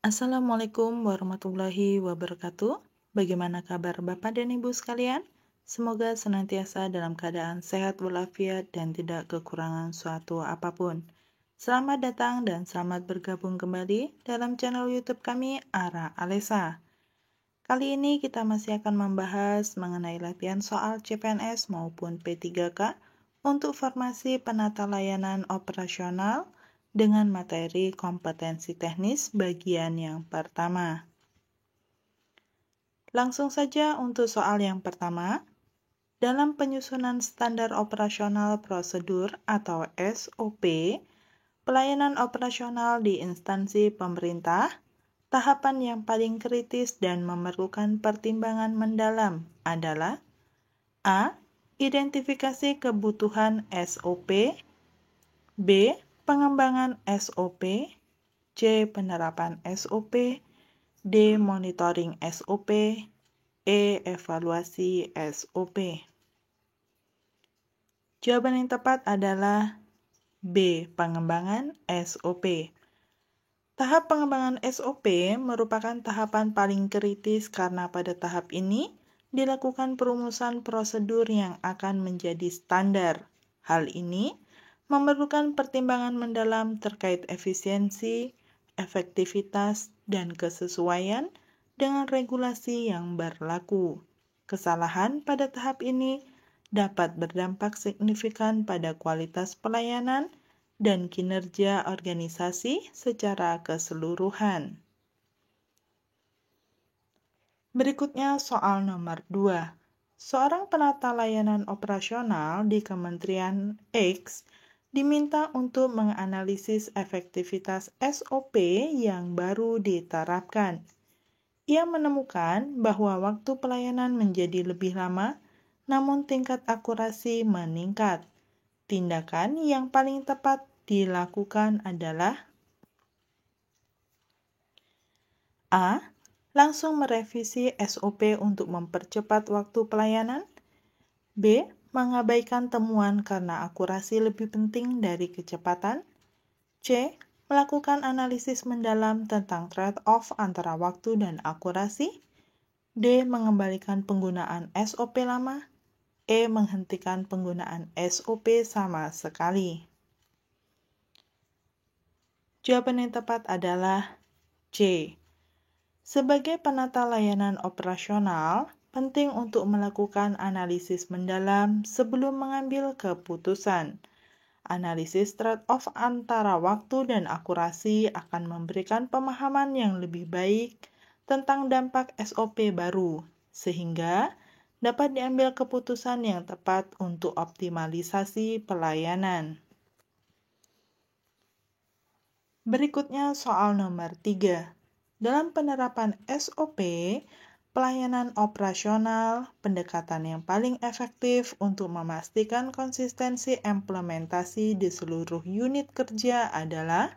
Assalamualaikum warahmatullahi wabarakatuh. Bagaimana kabar Bapak dan Ibu sekalian? Semoga senantiasa dalam keadaan sehat walafiat dan tidak kekurangan suatu apapun. Selamat datang dan selamat bergabung kembali dalam channel YouTube kami, Ara Alesa. Kali ini kita masih akan membahas mengenai latihan soal CPNS maupun P3K untuk formasi penata layanan operasional dengan materi kompetensi teknis bagian yang pertama. Langsung saja untuk soal yang pertama. Dalam penyusunan standar operasional prosedur atau SOP, pelayanan operasional di instansi pemerintah, tahapan yang paling kritis dan memerlukan pertimbangan mendalam adalah A. Identifikasi kebutuhan SOP, B. Pengembangan SOP, C. Penerapan SOP, D. Monitoring SOP, E. Evaluasi SOP. Jawaban yang tepat adalah B. Pengembangan SOP. Tahap pengembangan SOP merupakan tahapan paling kritis karena pada tahap ini dilakukan perumusan prosedur yang akan menjadi standar. Hal ini memerlukan pertimbangan mendalam terkait efisiensi, efektivitas, dan kesesuaian dengan regulasi yang berlaku. Kesalahan pada tahap ini dapat berdampak signifikan pada kualitas pelayanan dan kinerja organisasi secara keseluruhan. Berikutnya soal nomor 2. Seorang penata layanan operasional di Kementerian X diminta untuk menganalisis efektivitas SOP yang baru diterapkan. Ia menemukan bahwa waktu pelayanan menjadi lebih lama, namun tingkat akurasi meningkat. Tindakan yang paling tepat dilakukan adalah A. Langsung merevisi SOP untuk mempercepat waktu pelayanan. B. Mengabaikan temuan karena akurasi lebih penting dari kecepatan. C. Melakukan analisis mendalam tentang trade-off antara waktu dan akurasi. D. Mengembalikan penggunaan SOP lama. E. Menghentikan penggunaan SOP sama sekali. Jawaban yang tepat adalah C. Sebagai penata layanan operasional, penting untuk melakukan analisis mendalam sebelum mengambil keputusan. Analisis trade-off antara waktu dan akurasi akan memberikan pemahaman yang lebih baik tentang dampak SOP baru, sehingga dapat diambil keputusan yang tepat untuk optimalisasi pelayanan. Berikutnya soal nomor 3. Dalam penerapan SOP, pelayanan operasional, pendekatan yang paling efektif untuk memastikan konsistensi implementasi di seluruh unit kerja adalah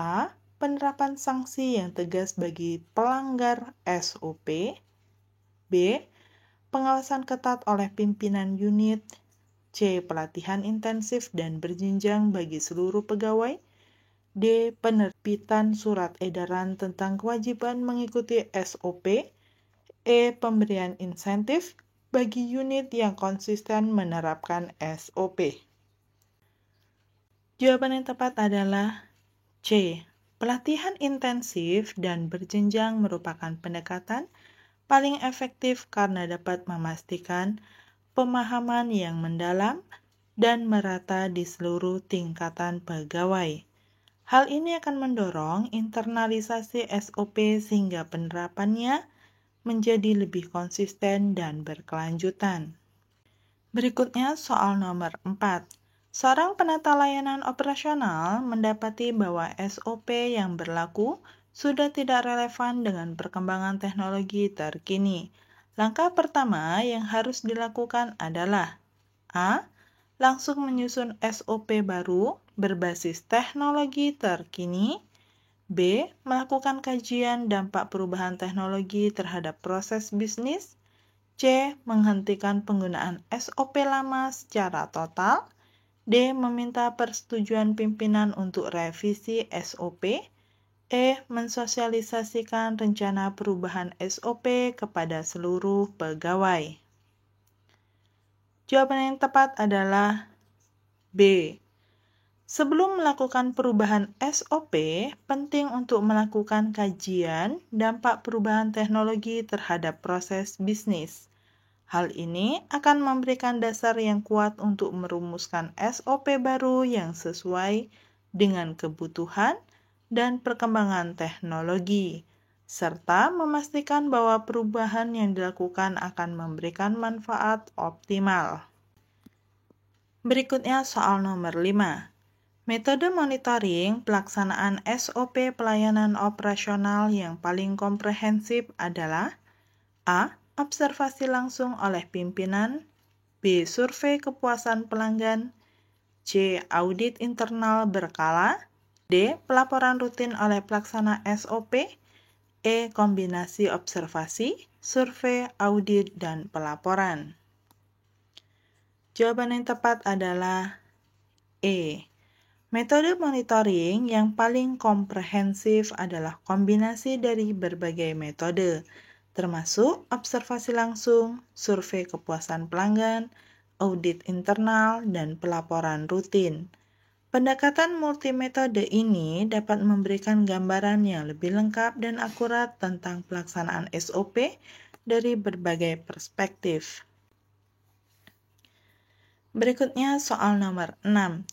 A. Penerapan sanksi yang tegas bagi pelanggar SOP, B. Pengawasan ketat oleh pimpinan unit, C. Pelatihan intensif dan berjenjang bagi seluruh pegawai, D. Penerbitan surat edaran tentang kewajiban mengikuti SOP. E. Pemberian insentif bagi unit yang konsisten menerapkan SOP. Jawaban yang tepat adalah C. Pelatihan intensif dan berjenjang merupakan pendekatan paling efektif karena dapat memastikan pemahaman yang mendalam dan merata di seluruh tingkatan pegawai. Hal ini akan mendorong internalisasi SOP sehingga penerapannya menjadi lebih konsisten dan berkelanjutan. Berikutnya soal nomor 4. Seorang penata layanan operasional mendapati bahwa SOP yang berlaku sudah tidak relevan dengan perkembangan teknologi terkini. Langkah pertama yang harus dilakukan adalah A. Langsung menyusun SOP baru berbasis teknologi terkini. B. Melakukan kajian dampak perubahan teknologi terhadap proses bisnis. C. Menghentikan penggunaan SOP lama secara total. D. Meminta persetujuan pimpinan untuk revisi SOP. Mensosialisasikan rencana perubahan SOP kepada seluruh pegawai. Jawaban yang tepat adalah B. Sebelum melakukan perubahan SOP, penting untuk melakukan kajian dampak perubahan teknologi terhadap proses bisnis. Hal ini akan memberikan dasar yang kuat untuk merumuskan SOP baru yang sesuai dengan kebutuhan dan perkembangan teknologi, serta memastikan bahwa perubahan yang dilakukan akan memberikan manfaat optimal. Berikutnya soal nomor 5. Metode monitoring pelaksanaan SOP pelayanan operasional yang paling komprehensif adalah A. Observasi langsung oleh pimpinan, B. Survei kepuasan pelanggan, C. Audit internal berkala, D. Pelaporan rutin oleh pelaksana SOP, E. Kombinasi observasi, survei, audit, dan pelaporan. Jawaban yang tepat adalah E. Metode monitoring yang paling komprehensif adalah kombinasi dari berbagai metode, termasuk observasi langsung, survei kepuasan pelanggan, audit internal, dan pelaporan rutin. Pendekatan multimetode ini dapat memberikan gambaran yang lebih lengkap dan akurat tentang pelaksanaan SOP dari berbagai perspektif. Berikutnya soal nomor 6.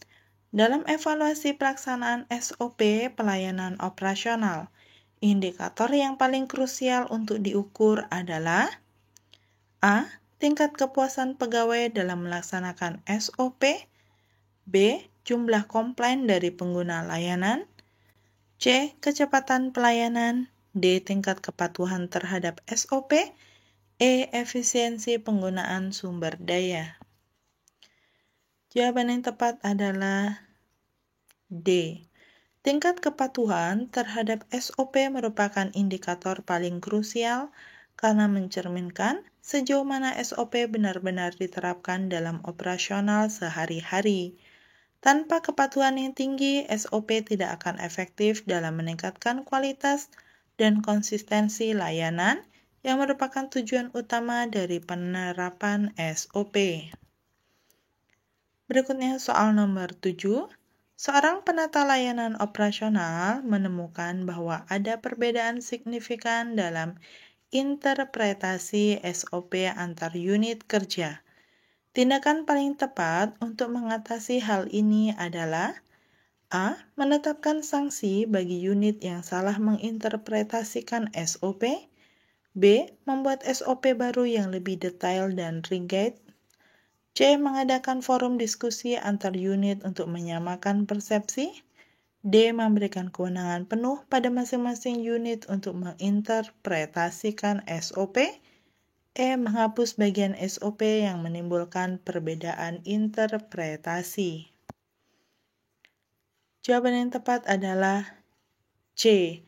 Dalam evaluasi pelaksanaan SOP pelayanan operasional, indikator yang paling krusial untuk diukur adalah A. Tingkat kepuasan pegawai dalam melaksanakan SOP, B. Jumlah komplain dari pengguna layanan, C. Kecepatan pelayanan, D. Tingkat kepatuhan terhadap SOP, E. Efisiensi penggunaan sumber daya. Jawaban yang tepat adalah D. Tingkat kepatuhan terhadap SOP merupakan indikator paling krusial karena mencerminkan sejauh mana SOP benar-benar diterapkan dalam operasional sehari-hari. Tanpa kepatuhan yang tinggi, SOP tidak akan efektif dalam meningkatkan kualitas dan konsistensi layanan yang merupakan tujuan utama dari penerapan SOP. Berikutnya soal nomor 7. Seorang penata layanan operasional menemukan bahwa ada perbedaan signifikan dalam interpretasi SOP antar unit kerja. Tindakan paling tepat untuk mengatasi hal ini adalah A. Menetapkan sanksi bagi unit yang salah menginterpretasikan SOP, B. Membuat SOP baru yang lebih detail dan rigid, C. Mengadakan forum diskusi antar unit untuk menyamakan persepsi, D. Memberikan kewenangan penuh pada masing-masing unit untuk menginterpretasikan SOP, E. Menghapus bagian SOP yang menimbulkan perbedaan interpretasi. Jawaban yang tepat adalah C.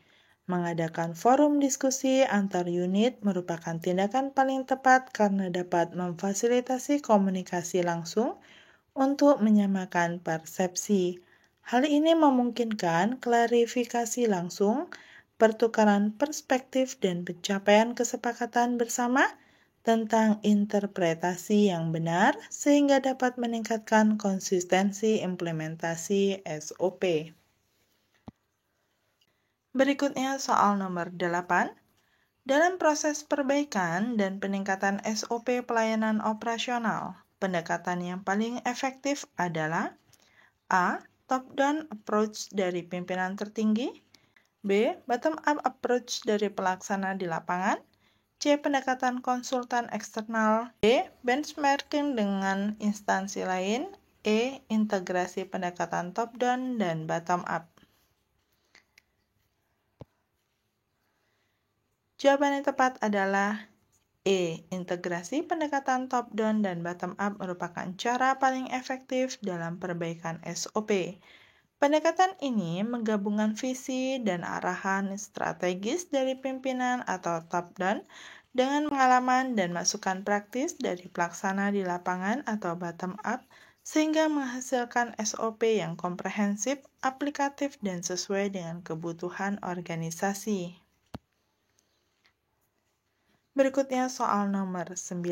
Mengadakan forum diskusi antar unit merupakan tindakan paling tepat karena dapat memfasilitasi komunikasi langsung untuk menyamakan persepsi. Hal ini memungkinkan klarifikasi langsung, pertukaran perspektif, dan pencapaian kesepakatan bersama tentang interpretasi yang benar sehingga dapat meningkatkan konsistensi implementasi SOP. Berikutnya soal nomor 8. Dalam proses perbaikan dan peningkatan SOP pelayanan operasional, pendekatan yang paling efektif adalah A. Top-down approach dari pimpinan tertinggi, B. Bottom-up approach dari pelaksana di lapangan, C. Pendekatan konsultan eksternal, D. Benchmarking dengan instansi lain, E. Integrasi pendekatan top-down dan bottom-up. Jawaban yang tepat adalah E. Integrasi pendekatan top-down dan bottom-up merupakan cara paling efektif dalam perbaikan SOP. Pendekatan ini menggabungkan visi dan arahan strategis dari pimpinan atau top-down dengan pengalaman dan masukan praktis dari pelaksana di lapangan atau bottom-up sehingga menghasilkan SOP yang komprehensif, aplikatif, dan sesuai dengan kebutuhan organisasi. Berikutnya soal nomor 9.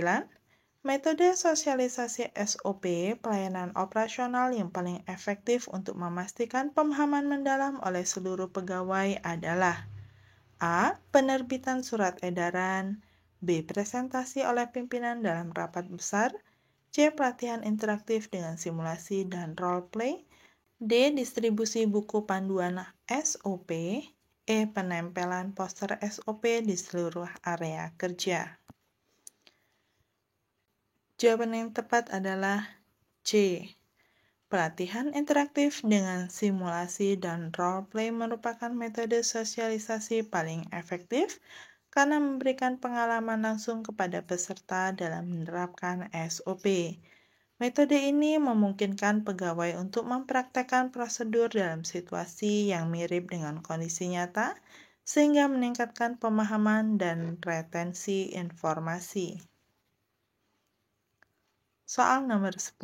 Metode sosialisasi SOP pelayanan operasional yang paling efektif untuk memastikan pemahaman mendalam oleh seluruh pegawai adalah A. Penerbitan surat edaran, B. Presentasi oleh pimpinan dalam rapat besar, C. Pelatihan interaktif dengan simulasi dan role play, D. Distribusi buku panduan SOP, E. Penempelan poster SOP di seluruh area kerja. Jawaban yang tepat adalah C. Pelatihan interaktif dengan simulasi dan role play merupakan metode sosialisasi paling efektif karena memberikan pengalaman langsung kepada peserta dalam menerapkan SOP. Metode ini memungkinkan pegawai untuk mempraktekkan prosedur dalam situasi yang mirip dengan kondisi nyata, sehingga meningkatkan pemahaman dan retensi informasi. Soal nomor 10.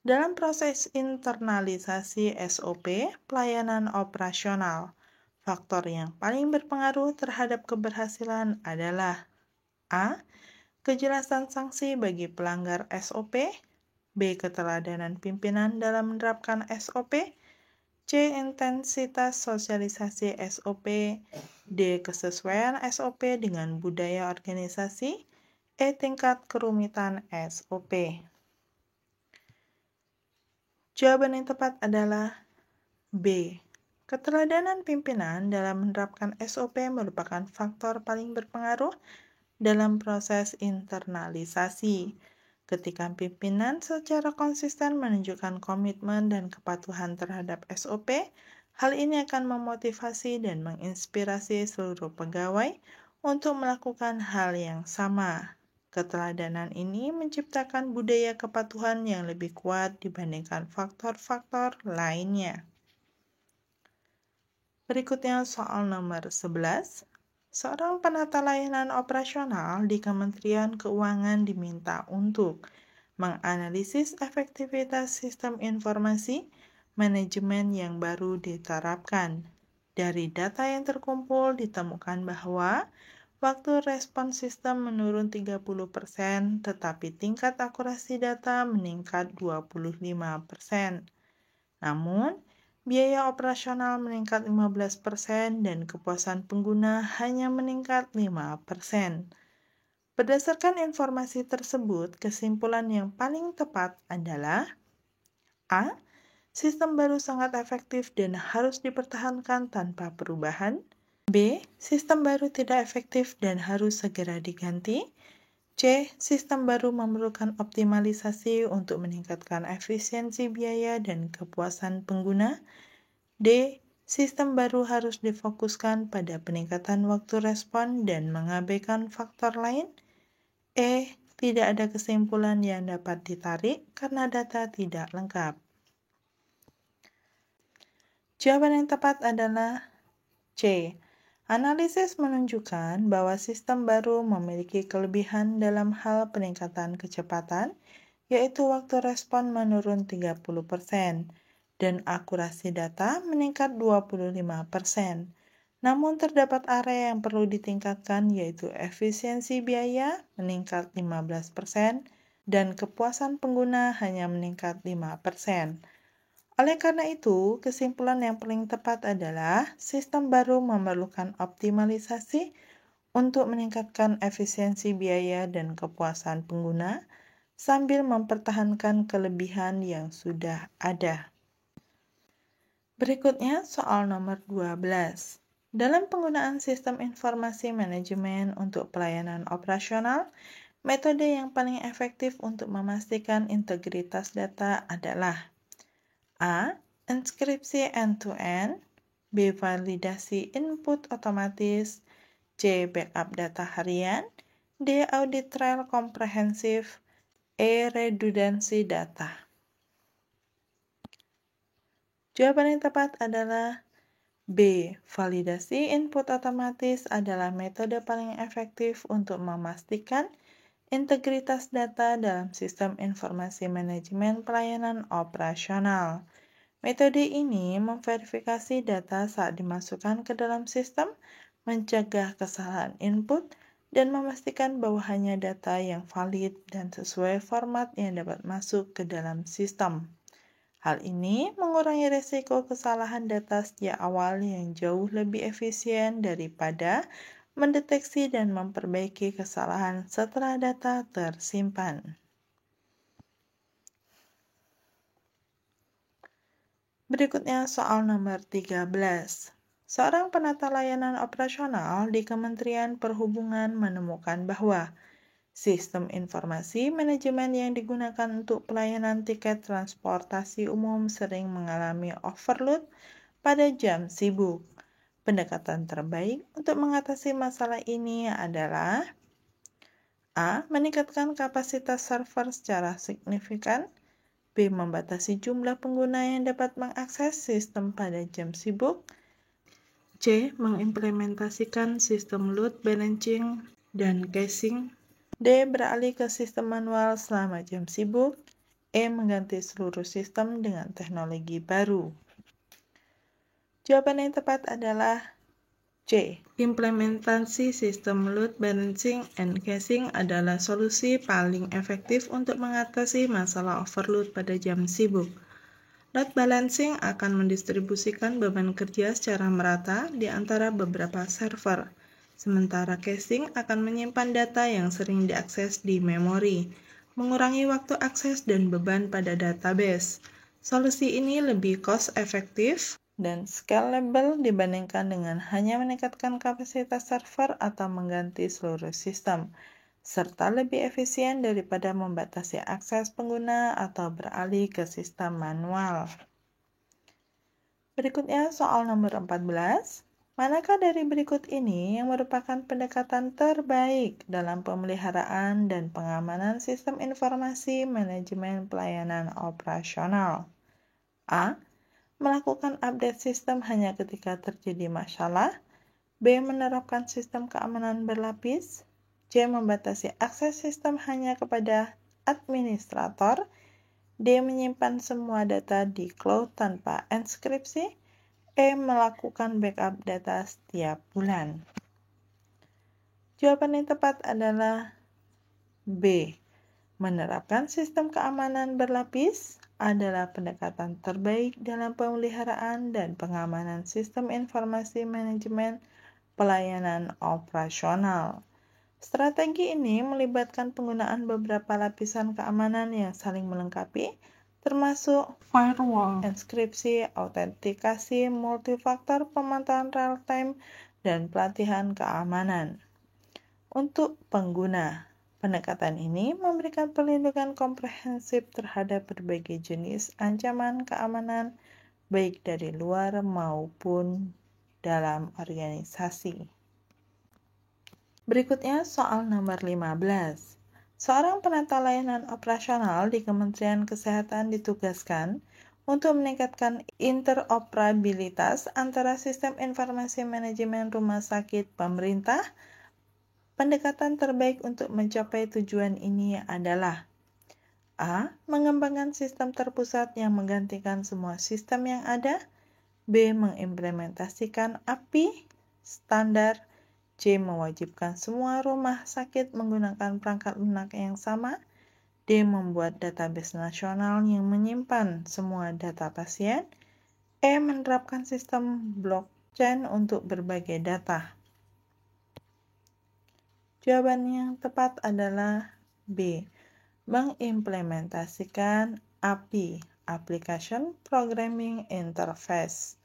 Dalam proses internalisasi SOP pelayanan operasional, faktor yang paling berpengaruh terhadap keberhasilan adalah A. Kejelasan sanksi bagi pelanggar SOP, B. Keteladanan pimpinan dalam menerapkan SOP, C. Intensitas sosialisasi SOP, D. Kesesuaian SOP dengan budaya organisasi, E. Tingkat kerumitan SOP. Jawaban yang tepat adalah B. Keteladanan pimpinan dalam menerapkan SOP merupakan faktor paling berpengaruh dalam proses internalisasi. Ketika pimpinan secara konsisten menunjukkan komitmen dan kepatuhan terhadap SOP, hal ini akan memotivasi dan menginspirasi seluruh pegawai untuk melakukan hal yang sama. Keteladanan ini menciptakan budaya kepatuhan yang lebih kuat dibandingkan faktor-faktor lainnya. Berikutnya soal nomor 11. Seorang penata layanan operasional di Kementerian Keuangan diminta untuk menganalisis efektivitas sistem informasi manajemen yang baru diterapkan. Dari data yang terkumpul ditemukan bahwa waktu respon sistem menurun 30%, tetapi tingkat akurasi data meningkat 25%. Namun, biaya operasional meningkat 15% dan kepuasan pengguna hanya meningkat 5%. Berdasarkan informasi tersebut, kesimpulan yang paling tepat adalah A. Sistem baru sangat efektif dan harus dipertahankan tanpa perubahan. B. Sistem baru tidak efektif dan harus segera diganti. C. Sistem baru memerlukan optimalisasi untuk meningkatkan efisiensi biaya dan kepuasan pengguna. D. Sistem baru harus difokuskan pada peningkatan waktu respon dan mengabaikan faktor lain. E. Tidak ada kesimpulan yang dapat ditarik karena data tidak lengkap. Jawaban yang tepat adalah C. Analisis menunjukkan bahwa sistem baru memiliki kelebihan dalam hal peningkatan kecepatan, yaitu waktu respon menurun 30% dan akurasi data meningkat 25%. Namun terdapat area yang perlu ditingkatkan, yaitu efisiensi biaya meningkat 15% dan kepuasan pengguna hanya meningkat 5%. Oleh karena itu, kesimpulan yang paling tepat adalah sistem baru memerlukan optimalisasi untuk meningkatkan efisiensi biaya dan kepuasan pengguna sambil mempertahankan kelebihan yang sudah ada. Berikutnya soal nomor 12. Dalam penggunaan sistem informasi manajemen untuk pelayanan operasional, metode yang paling efektif untuk memastikan integritas data adalah A. Inskripsi end-to-end, B. Validasi input otomatis, C. Backup data harian, D. Audit trail komprehensif, E. Redundansi data. Jawaban yang tepat adalah B. Validasi input otomatis adalah metode paling efektif untuk memastikan integritas data dalam sistem informasi manajemen pelayanan operasional. Metode ini memverifikasi data saat dimasukkan ke dalam sistem, mencegah kesalahan input, dan memastikan bahwa hanya data yang valid dan sesuai format yang dapat masuk ke dalam sistem. Hal ini mengurangi risiko kesalahan data sejak awal yang jauh lebih efisien daripada mendeteksi dan memperbaiki kesalahan setelah data tersimpan. Berikutnya soal nomor 13. Seorang penata layanan operasional di Kementerian Perhubungan menemukan bahwa sistem informasi manajemen yang digunakan untuk pelayanan tiket transportasi umum sering mengalami overload pada jam sibuk. Pendekatan terbaik untuk mengatasi masalah ini adalah A. Meningkatkan kapasitas server secara signifikan. B. Membatasi jumlah pengguna yang dapat mengakses sistem pada jam sibuk. C. Mengimplementasikan sistem load balancing dan caching. D. Beralih ke sistem manual selama jam sibuk. E. Mengganti seluruh sistem dengan teknologi baru. Jawaban yang tepat adalah C. Implementasi sistem load balancing and caching adalah solusi paling efektif untuk mengatasi masalah overload pada jam sibuk. Load balancing akan mendistribusikan beban kerja secara merata di antara beberapa server, sementara caching akan menyimpan data yang sering diakses di memori, mengurangi waktu akses dan beban pada database. Solusi ini lebih cost-efektif dan scalable dibandingkan dengan hanya meningkatkan kapasitas server atau mengganti seluruh sistem, serta lebih efisien daripada membatasi akses pengguna atau beralih ke sistem manual. Berikutnya soal nomor 14. Manakah dari berikut ini yang merupakan pendekatan terbaik dalam pemeliharaan dan pengamanan sistem informasi manajemen pelayanan operasional? A. Melakukan update sistem hanya ketika terjadi masalah. B. Menerapkan sistem keamanan berlapis. C. Membatasi akses sistem hanya kepada administrator. D. Menyimpan semua data di cloud tanpa enskripsi. E. Melakukan backup data setiap bulan. Jawaban yang tepat adalah B. Menerapkan sistem keamanan berlapis adalah pendekatan terbaik dalam pemeliharaan dan pengamanan sistem informasi manajemen pelayanan operasional. Strategi ini melibatkan penggunaan beberapa lapisan keamanan yang saling melengkapi, termasuk firewall, enskripsi, autentikasi, multifaktor, pemantauan real-time, dan pelatihan keamanan. Untuk pengguna, pendekatan ini memberikan perlindungan komprehensif terhadap berbagai jenis ancaman keamanan, baik dari luar maupun dalam organisasi. Berikutnya soal nomor 15. Seorang penata layanan operasional di Kementerian Kesehatan ditugaskan untuk meningkatkan interoperabilitas antara sistem informasi manajemen rumah sakit pemerintah. Pendekatan terbaik untuk mencapai tujuan ini adalah A. Mengembangkan sistem terpusat yang menggantikan semua sistem yang ada. B. Mengimplementasikan API standar. C. Mewajibkan semua rumah sakit menggunakan perangkat lunak yang sama. D. Membuat database nasional yang menyimpan semua data pasien. E. Menerapkan sistem blockchain untuk berbagai data. Jawaban yang tepat adalah B. Mengimplementasikan API, Application Programming Interface.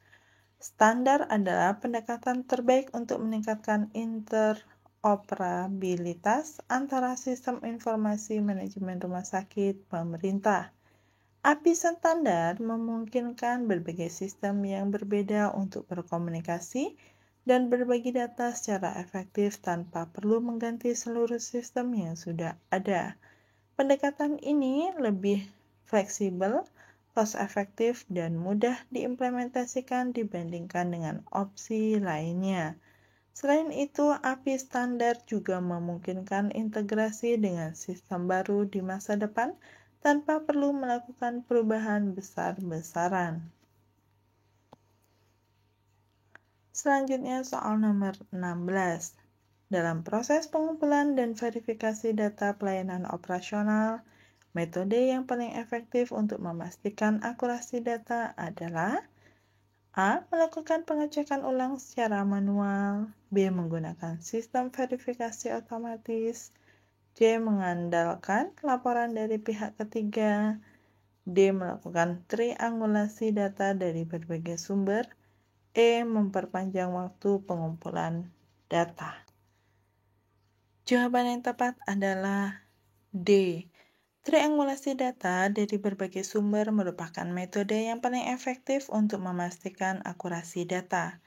Standar adalah pendekatan terbaik untuk meningkatkan interoperabilitas antara sistem informasi manajemen rumah sakit pemerintah. API standar memungkinkan berbagai sistem yang berbeda untuk berkomunikasi dan berbagi data secara efektif tanpa perlu mengganti seluruh sistem yang sudah ada. Pendekatan ini lebih fleksibel, cost-efektif, dan mudah diimplementasikan dibandingkan dengan opsi lainnya. Selain itu, API standar juga memungkinkan integrasi dengan sistem baru di masa depan tanpa perlu melakukan perubahan besar-besaran. Selanjutnya soal nomor 16. Dalam proses pengumpulan dan verifikasi data pelayanan operasional, metode yang paling efektif untuk memastikan akurasi data adalah A. Melakukan pengecekan ulang secara manual. B. Menggunakan sistem verifikasi otomatis. C. Mengandalkan laporan dari pihak ketiga. D. Melakukan triangulasi data dari berbagai sumber. E. Memperpanjang waktu pengumpulan data. Jawaban yang tepat adalah D. Triangulasi data dari berbagai sumber merupakan metode yang paling efektif untuk memastikan akurasi data.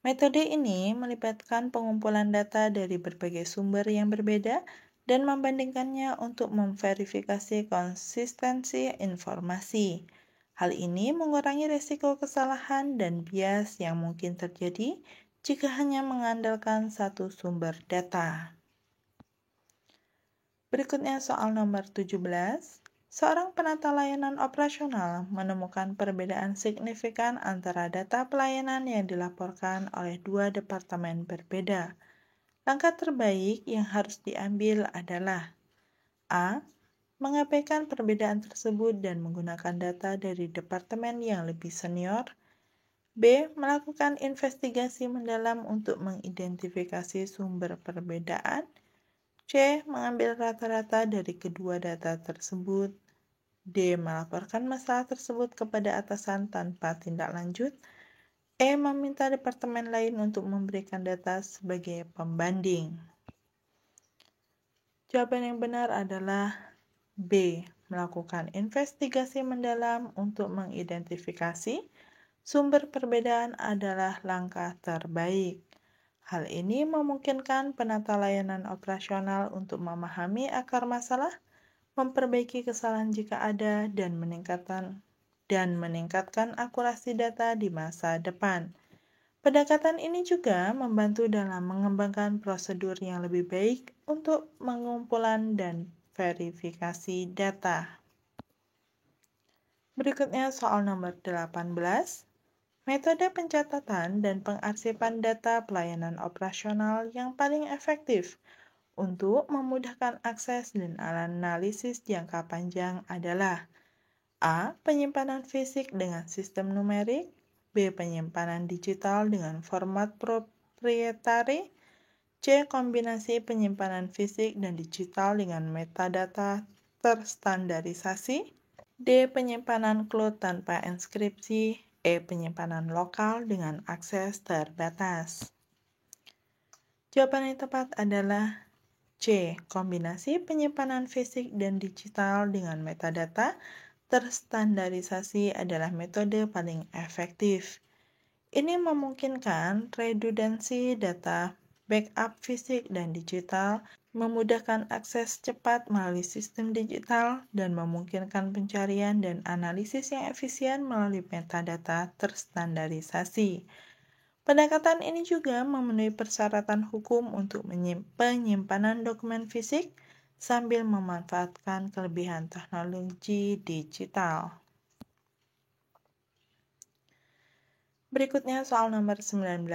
Metode ini melibatkan pengumpulan data dari berbagai sumber yang berbeda dan membandingkannya untuk memverifikasi konsistensi informasi. Hal ini mengurangi risiko kesalahan dan bias yang mungkin terjadi jika hanya mengandalkan satu sumber data. Berikutnya soal nomor 17. Seorang penata layanan operasional menemukan perbedaan signifikan antara data pelayanan yang dilaporkan oleh dua departemen berbeda. Langkah terbaik yang harus diambil adalah A. Mengabaikan perbedaan tersebut dan menggunakan data dari departemen yang lebih senior. B. Melakukan investigasi mendalam untuk mengidentifikasi sumber perbedaan. C. Mengambil rata-rata dari kedua data tersebut. D. Melaporkan masalah tersebut kepada atasan tanpa tindak lanjut. E. Meminta departemen lain untuk memberikan data sebagai pembanding. Jawaban yang benar adalah B. Melakukan investigasi mendalam untuk mengidentifikasi sumber perbedaan adalah langkah terbaik. Hal ini memungkinkan penata layanan operasional untuk memahami akar masalah, memperbaiki kesalahan jika ada, dan meningkatkan akurasi data di masa depan. Pendekatan ini juga membantu dalam mengembangkan prosedur yang lebih baik untuk pengumpulan dan verifikasi data. Berikutnya soal nomor 18. Metode pencatatan dan pengarsipan data pelayanan operasional yang paling efektif untuk memudahkan akses dan analisis jangka panjang adalah A. Penyimpanan fisik dengan sistem numerik. B. Penyimpanan digital dengan format proprietary. C. Kombinasi penyimpanan fisik dan digital dengan metadata terstandarisasi. D. Penyimpanan cloud tanpa enskripsi. E. Penyimpanan lokal dengan akses terbatas. Jawaban yang tepat adalah C. Kombinasi penyimpanan fisik dan digital dengan metadata terstandarisasi adalah metode paling efektif. Ini memungkinkan redundansi data, backup fisik dan digital, memudahkan akses cepat melalui sistem digital, dan memungkinkan pencarian dan analisis yang efisien melalui metadata terstandarisasi. Pendekatan ini juga memenuhi persyaratan hukum untuk penyimpanan dokumen fisik sambil memanfaatkan kelebihan teknologi digital. Berikutnya soal nomor 19.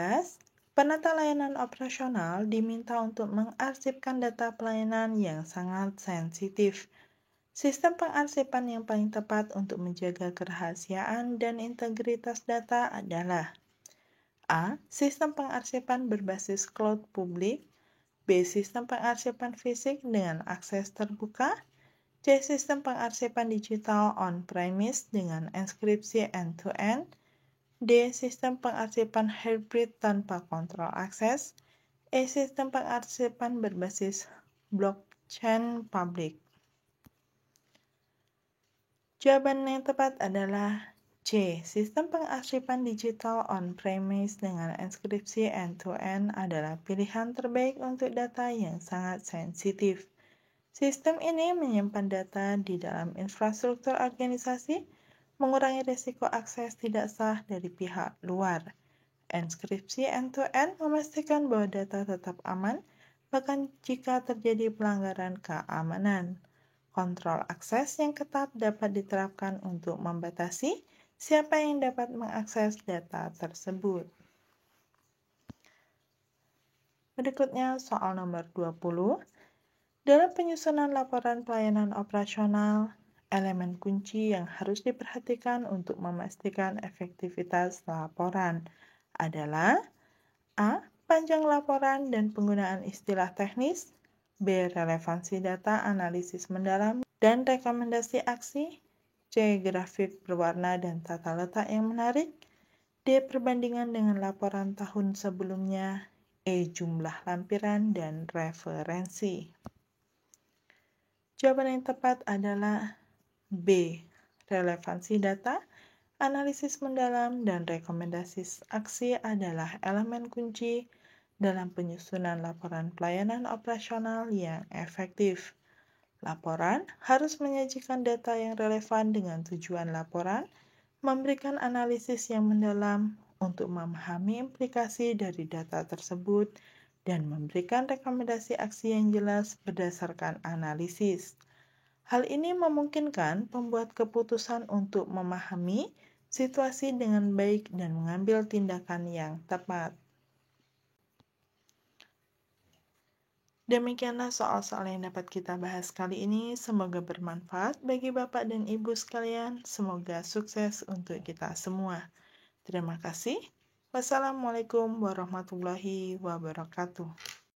Penata layanan operasional diminta untuk mengarsipkan data pelayanan yang sangat sensitif. Sistem pengarsipan yang paling tepat untuk menjaga kerahasiaan dan integritas data adalah A. Sistem pengarsipan berbasis cloud publik. B. Sistem pengarsipan fisik dengan akses terbuka. C. Sistem pengarsipan digital on-premise dengan enskripsi end-to-end. D. Sistem pengarsipan hybrid tanpa kontrol akses. E. Sistem pengarsipan berbasis blockchain publik. Jawaban yang tepat adalah C. Sistem pengarsipan digital on-premise dengan enskripsi end-to-end adalah pilihan terbaik untuk data yang sangat sensitif. Sistem ini menyimpan data di dalam infrastruktur organisasi, mengurangi risiko akses tidak sah dari pihak luar. Enkripsi end-to-end memastikan bahwa data tetap aman, bahkan jika terjadi pelanggaran keamanan. Kontrol akses yang ketat dapat diterapkan untuk membatasi siapa yang dapat mengakses data tersebut. Berikutnya soal nomor 20. Dalam penyusunan laporan pelayanan operasional, elemen kunci yang harus diperhatikan untuk memastikan efektivitas laporan adalah A. Panjang laporan dan penggunaan istilah teknis. B. Relevansi data, analisis mendalam, dan rekomendasi aksi. C. Grafik berwarna dan tata letak yang menarik. D. Perbandingan dengan laporan tahun sebelumnya. E. Jumlah lampiran dan referensi. Jawaban yang tepat adalah B. Relevansi data, analisis mendalam, dan rekomendasi aksi adalah elemen kunci dalam penyusunan laporan pelayanan operasional yang efektif. Laporan harus menyajikan data yang relevan dengan tujuan laporan, memberikan analisis yang mendalam untuk memahami implikasi dari data tersebut, dan memberikan rekomendasi aksi yang jelas berdasarkan analisis. Hal ini memungkinkan pembuat keputusan untuk memahami situasi dengan baik dan mengambil tindakan yang tepat. Demikianlah soal-soal yang dapat kita bahas kali ini. Semoga bermanfaat bagi Bapak dan Ibu sekalian. Semoga sukses untuk kita semua. Terima kasih. Wassalamualaikum warahmatullahi wabarakatuh.